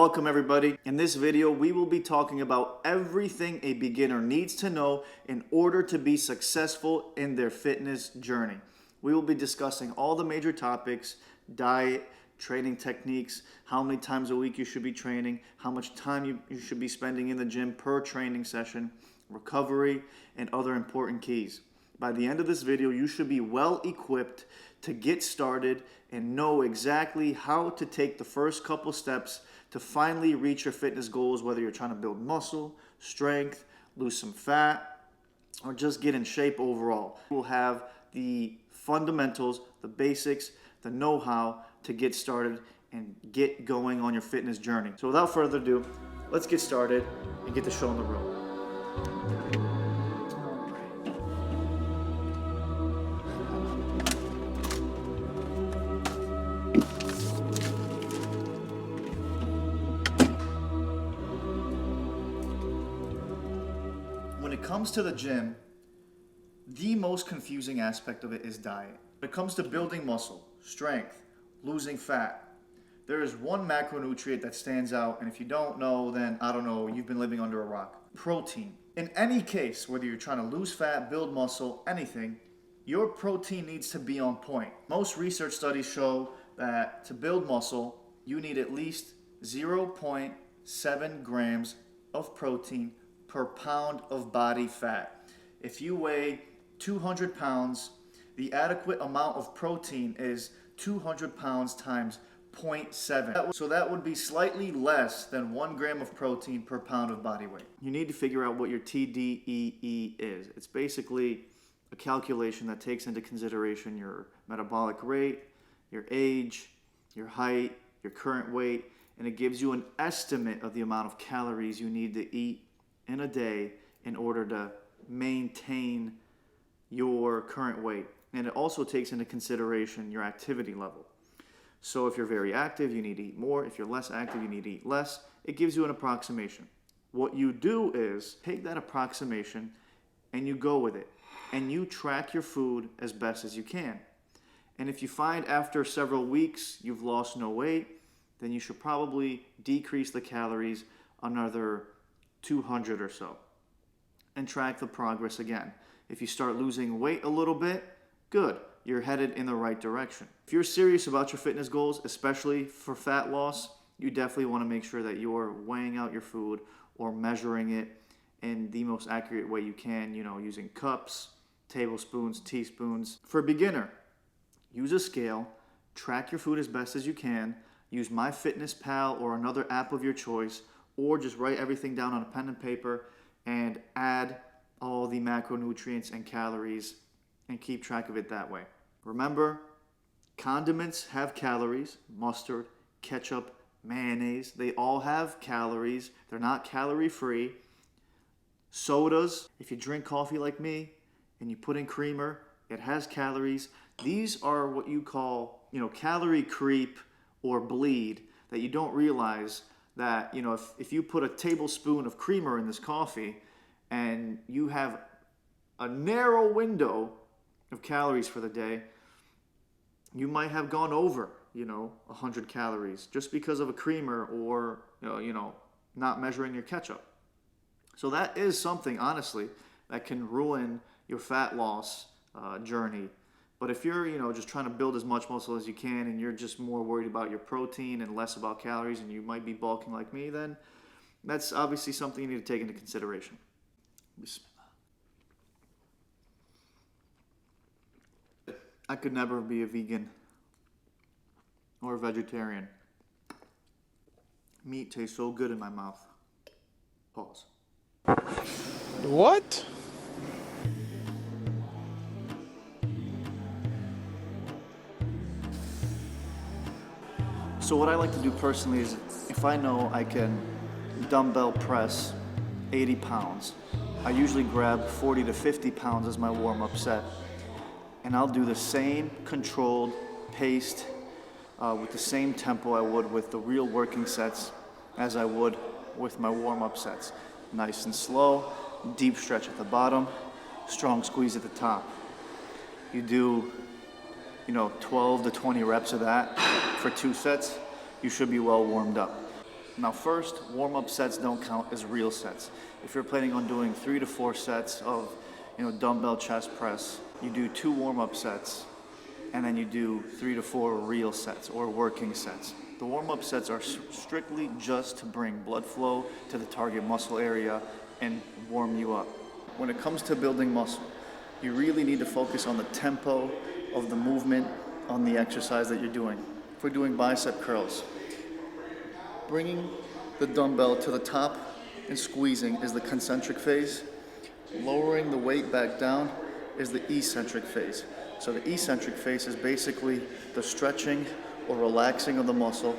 Welcome everybody. In this video, we will be talking about everything a beginner needs to know in order to be successful in their fitness journey. We will be discussing all the major topics: diet, training techniques, how many times a week you should be training, how much time you should be spending in the gym per training session, recovery, and other important keys. By the end of this video, you should be well equipped to get started and know exactly how to take the first couple steps to finally reach your fitness goals, whether you're trying to build muscle, strength, lose some fat, or just get in shape overall. We'll have the fundamentals, the basics, the know-how to get started and get going on your fitness journey. So without further ado, let's get started and get the show on the road. When it comes to the gym, the most confusing aspect of it is diet. When it comes to building muscle, strength, losing fat, there is one macronutrient that stands out, and if you don't know, then I don't know, you've been living under a rock. Protein. In any case, whether you're trying to lose fat, build muscle, anything, your protein needs to be on point. Most research studies show that to build muscle, you need at least 0.7 grams of protein per pound of body fat. If you weigh 200 pounds, the adequate amount of protein is 200 pounds times 0.7. So that would be slightly less than 1 gram of protein per pound of body weight. You need to figure out what your TDEE is. It's basically a calculation that takes into consideration your metabolic rate, your age, your height, your current weight, and it gives you an estimate of the amount of calories you need to eat in a day in order to maintain your current weight. And it also takes into consideration your activity level. So if you're very active, you need to eat more. If you're less active, you need to eat less. It gives you an approximation. What you do is take that approximation and you go with it. And you track your food as best as you can. And if you find after several weeks you've lost no weight, then you should probably decrease the calories another 200 or so and track the progress again. If you start losing weight a little bit, good, you're headed in the right direction. If you're serious about your fitness goals, especially for fat loss, you definitely want to make sure that you're weighing out your food or measuring it in the most accurate way you can, using cups, tablespoons, teaspoons. For a beginner, use a scale, track your food as best as you can, use MyFitnessPal or another app of your choice, or just write everything down on a pen and paper and add all the macronutrients and calories and keep track of it that way. Remember, condiments have calories: mustard, ketchup, mayonnaise. They all have calories. They're not calorie free. Sodas, if you drink coffee like me and you put in creamer, it has calories. These are what you call, calorie creep or bleed, that you don't realize that, if you put a tablespoon of creamer in this coffee and you have a narrow window of calories for the day, you might have gone over, 100 calories just because of a creamer or, not measuring your ketchup. So that is something, honestly, that can ruin your fat loss journey. But if you're, just trying to build as much muscle as you can and you're just more worried about your protein and less about calories and you might be bulking like me, then that's obviously something you need to take into consideration. I could never be a vegan or a vegetarian. Meat tastes so good in my mouth. Pause. What? So what I like to do personally is, if I know I can dumbbell press 80 pounds, I usually grab 40 to 50 pounds as my warm-up set. And I'll do the same controlled, paced, with the same tempo I would with the real working sets as I would with my warm-up sets. Nice and slow, deep stretch at the bottom, strong squeeze at the top. You do 12 to 20 reps of that for 2 sets, you should be well warmed up. Now first, warm-up sets don't count as real sets. If you're planning on doing 3 to 4 sets of dumbbell chest press, you do 2 warm-up sets and then you do 3 to 4 real sets or working sets. The warm-up sets are strictly just to bring blood flow to the target muscle area and warm you up. When it comes to building muscle, you really need to focus on the tempo of the movement on the exercise that you're doing. If we're doing bicep curls, bringing the dumbbell to the top and squeezing is the concentric phase. Lowering the weight back down is the eccentric phase. So the eccentric phase is basically the stretching or relaxing of the muscle.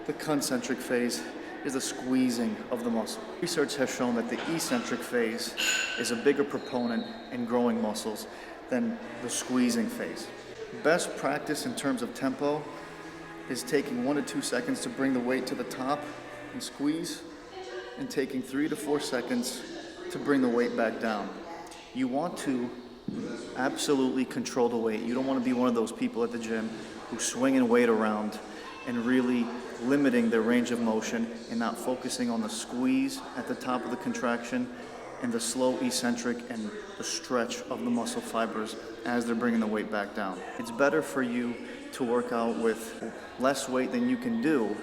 The concentric phase is the squeezing of the muscle. Research has shown that the eccentric phase is a bigger proponent in growing muscles than the squeezing phase. Best practice in terms of tempo is taking 1 to 2 seconds to bring the weight to the top and squeeze, and taking 3 to 4 seconds to bring the weight back down. You want to absolutely control the weight. You don't want to be one of those people at the gym who swinging weight around and really limiting their range of motion and not focusing on the squeeze at the top of the contraction and the slow eccentric and the stretch of the muscle fibers as they're bringing the weight back down. It's better for you to work out with less weight than you can do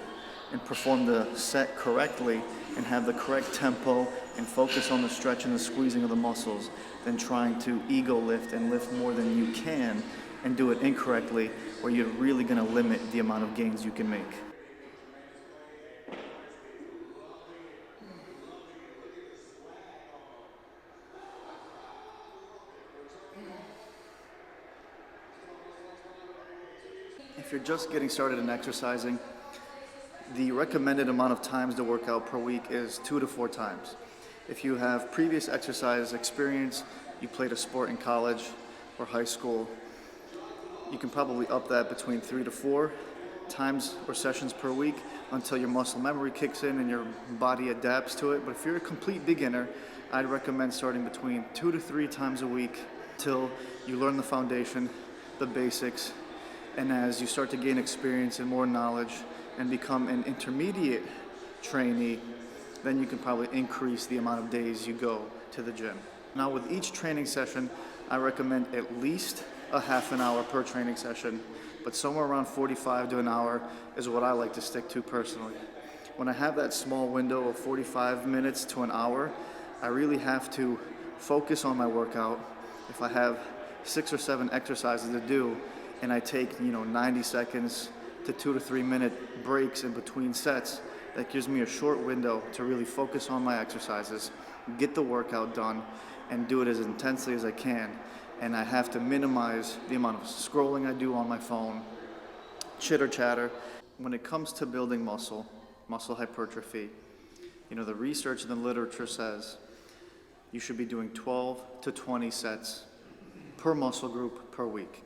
and perform the set correctly and have the correct tempo and focus on the stretch and the squeezing of the muscles than trying to ego lift and lift more than you can and do it incorrectly, where you're really going to limit the amount of gains you can make. If you're just getting started in exercising, the recommended amount of times to work out per week is 2 to 4 times. If you have previous exercise experience, you played a sport in college or high school, you can probably up that between 3 to 4 times or sessions per week until your muscle memory kicks in and your body adapts to it. But if you're a complete beginner, I'd recommend starting between 2 to 3 times a week till you learn the foundation, the basics, and as you start to gain experience and more knowledge and become an intermediate trainee, then you can probably increase the amount of days you go to the gym. Now with each training session, I recommend at least a half an hour per training session, but somewhere around 45 to an hour is what I like to stick to personally. When I have that small window of 45 minutes to an hour, I really have to focus on my workout. If I have 6 or 7 exercises to do and I take 90 seconds to 2 to 3 minute breaks in between sets, that gives me a short window to really focus on my exercises, get the workout done, and do it as intensely as I can. And I have to minimize the amount of scrolling I do on my phone, chitter chatter. When it comes to building muscle hypertrophy, the research in the literature says you should be doing 12 to 20 sets per muscle group per week.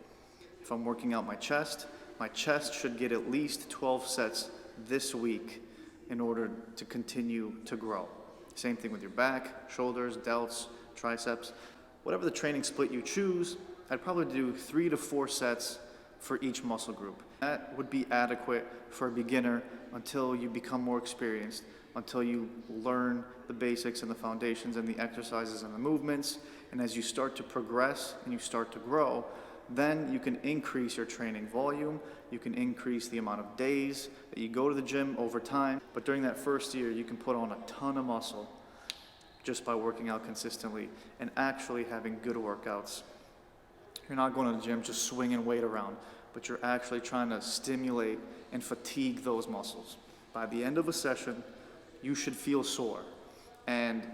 If I'm working out my chest should get at least 12 sets this week in order to continue to grow. Same thing with your back, shoulders, delts, triceps. Whatever the training split you choose, I'd probably do 3 to 4 sets for each muscle group. That would be adequate for a beginner until you become more experienced, until you learn the basics and the foundations and the exercises and the movements. And as you start to progress and you start to grow, then you can increase your training volume, you can increase the amount of days that you go to the gym over time. But during that first year, you can put on a ton of muscle just by working out consistently and actually having good workouts. You're not going to the gym just swinging weight around, but you're actually trying to stimulate and fatigue those muscles. By the end of a session, you should feel sore, and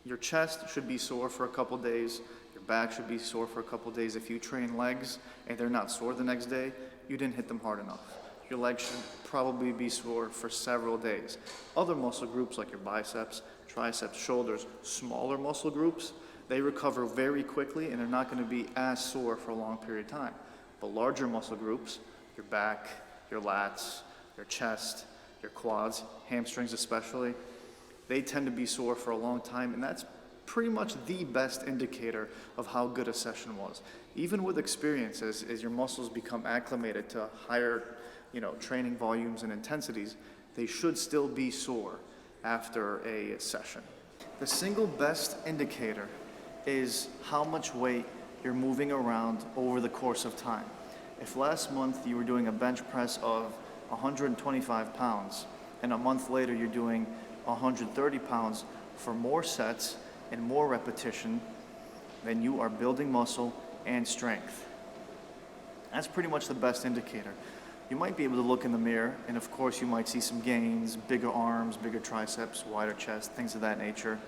your chest should be sore for a couple days. Your back should be sore for a couple days. If you train legs and they're not sore the next day, you didn't hit them hard enough. Your legs should probably be sore for several days. Other muscle groups like your biceps, triceps, shoulders, smaller muscle groups, they recover very quickly and they're not going to be as sore for a long period of time. But larger muscle groups, your back, your lats, your chest, your quads, hamstrings especially, they tend to be sore for a long time, and that's pretty much the best indicator of how good a session was. Even with experience, as your muscles become acclimated to higher training volumes and intensities, they should still be sore after a session. The single best indicator is how much weight you're moving around over the course of time. If last month you were doing a bench press of 125 pounds and a month later you're doing 130 pounds for more sets and more repetition, then you are building muscle and strength. That's pretty much the best indicator. You might be able to look in the mirror, and of course you might see some gains, bigger arms, bigger triceps, wider chest, things of that nature.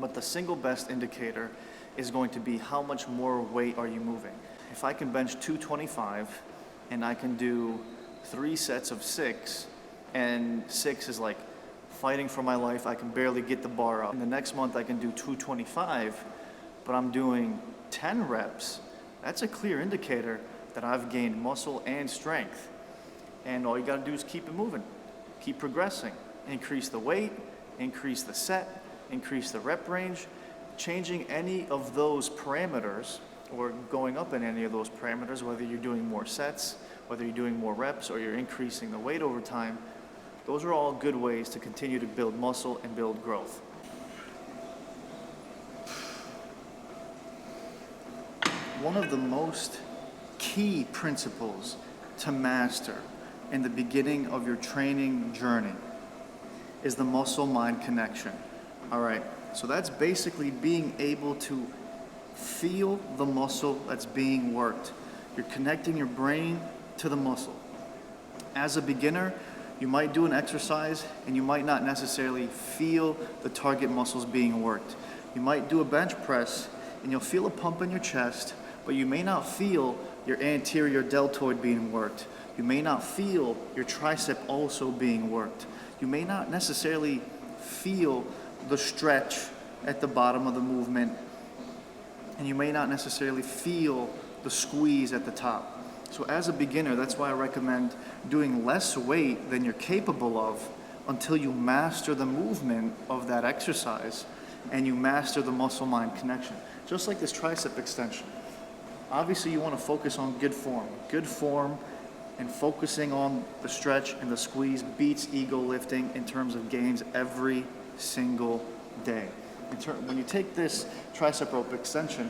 But the single best indicator is going to be how much more weight are you moving. If I can bench 225 and I can do 3 sets of 6, and 6 is like fighting for my life, I can barely get the bar up. And the next month I can do 225, but I'm doing 10 reps, that's a clear indicator that I've gained muscle and strength. And all you gotta do is keep it moving, keep progressing. Increase the weight, increase the set, increase the rep range. Changing any of those parameters or going up in any of those parameters, whether you're doing more sets, whether you're doing more reps, or you're increasing the weight over time, those are all good ways to continue to build muscle and build growth. One of the most key principles to master in the beginning of your training journey is the muscle-mind connection. All right, so that's basically being able to feel the muscle that's being worked. You're connecting your brain to the muscle. As a beginner, you might do an exercise and you might not necessarily feel the target muscles being worked. You might do a bench press and you'll feel a pump in your chest, but you may not feel your anterior deltoid being worked. You may not feel your tricep also being worked. You may not necessarily feel the stretch at the bottom of the movement, and you may not necessarily feel the squeeze at the top. So as a beginner, that's why I recommend doing less weight than you're capable of until you master the movement of that exercise and you master the muscle-mind connection. Just like this tricep extension. Obviously you want to focus on good form, and focusing on the stretch and the squeeze beats ego lifting in terms of gains every single day. When you take this tricep rope extension,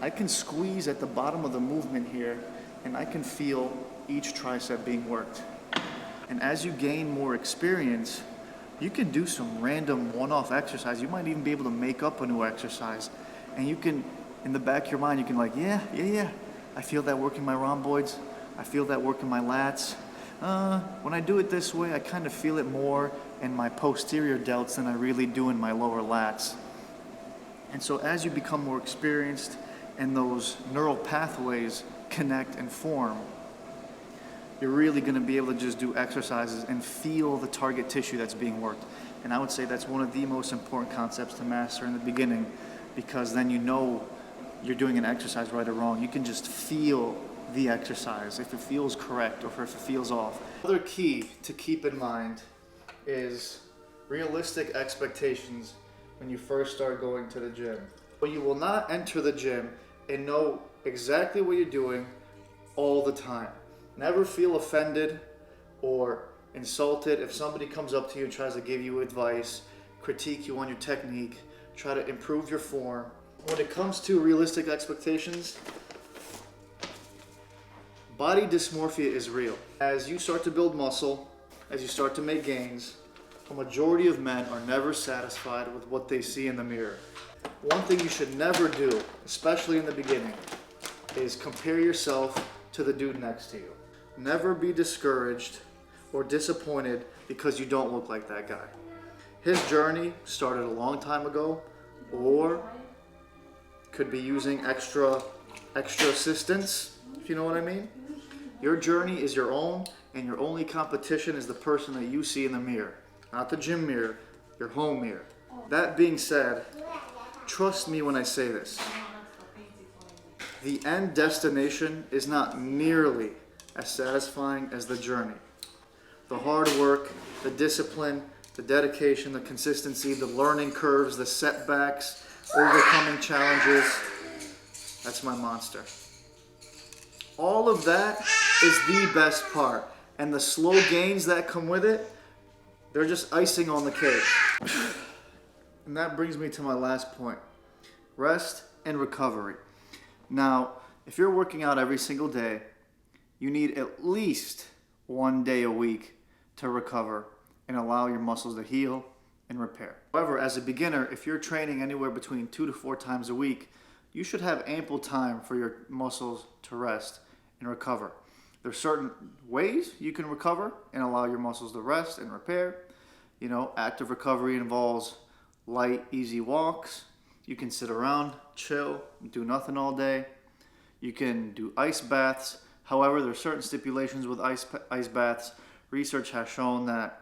I can squeeze at the bottom of the movement here and I can feel each tricep being worked. And as you gain more experience, you can do some random one-off exercise. You might even be able to make up a new exercise, and you can, in the back of your mind, you can like, yeah, I feel that working my rhomboids. I feel that working my lats. When I do it this way, I kind of feel it more in my posterior delts than I really do in my lower lats. And so as you become more experienced and those neural pathways connect and form, you're really going to be able to just do exercises and feel the target tissue that's being worked. And I would say that's one of the most important concepts to master in the beginning, because then you know you're doing an exercise right or wrong. You can just feel the exercise, if it feels correct or if it feels off. Another key to keep in mind is realistic expectations when you first start going to the gym. But you will not enter the gym and know exactly what you're doing all the time. Never feel offended or insulted if somebody comes up to you and tries to give you advice, critique you on your technique, try to improve your form. When it comes to realistic expectations, body dysmorphia is real. As you start to build muscle, as you start to make gains, a majority of men are never satisfied with what they see in the mirror. One thing you should never do, especially in the beginning, is compare yourself to the dude next to you. Never be discouraged or disappointed because you don't look like that guy. His journey started a long time ago, or could be using extra assistance, if you know what I mean. Your journey is your own, and your only competition is the person that you see in the mirror. Not the gym mirror, your home mirror. That being said, trust me when I say this. The end destination is not nearly as satisfying as the journey. The hard work, the discipline, the dedication, the consistency, the learning curves, the setbacks, overcoming challenges, that's my monster. All of that is the best part. And the slow gains that come with it, they're just icing on the cake. And that brings me to my last point. Rest and recovery. Now, if you're working out every single day, you need at least 1 day a week to recover and allow your muscles to heal and repair. However, as a beginner, if you're training anywhere between 2 to 4 times a week, you should have ample time for your muscles to rest and recover. There's certain ways you can recover and allow your muscles to rest and repair. You know, active recovery involves light, easy walks. You can sit around, chill, do nothing all day. You can do ice baths. However, there are certain stipulations with ice baths. Research has shown that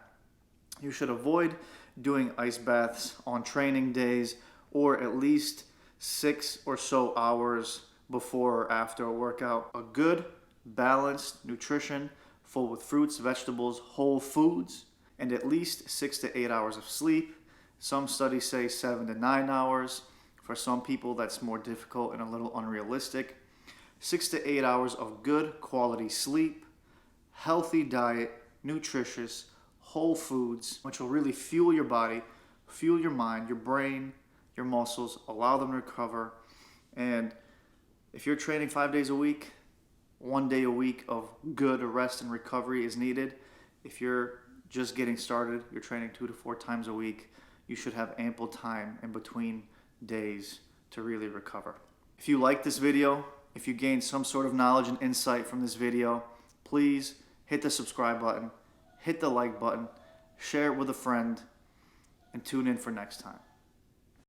you should avoid doing ice baths on training days or at least 6 or so hours before or after a workout. A good, balanced nutrition full with fruits, vegetables, whole foods, and at least 6 to 8 hours of sleep. Some studies say 7 to 9 hours. For some people, that's more difficult and a little unrealistic. 6 to 8 hours of good quality sleep, healthy diet, nutritious, whole foods, which will really fuel your body, fuel your mind, your brain, your muscles, allow them to recover. And if you're training 5 days a week, 1 day a week of good rest and recovery is needed. If you're just getting started, you're training 2 to 4 times a week, you should have ample time in between days to really recover. If you like this video, if you gained some sort of knowledge and insight from this video, please hit the subscribe button, hit the like button, share it with a friend, and tune in for next time.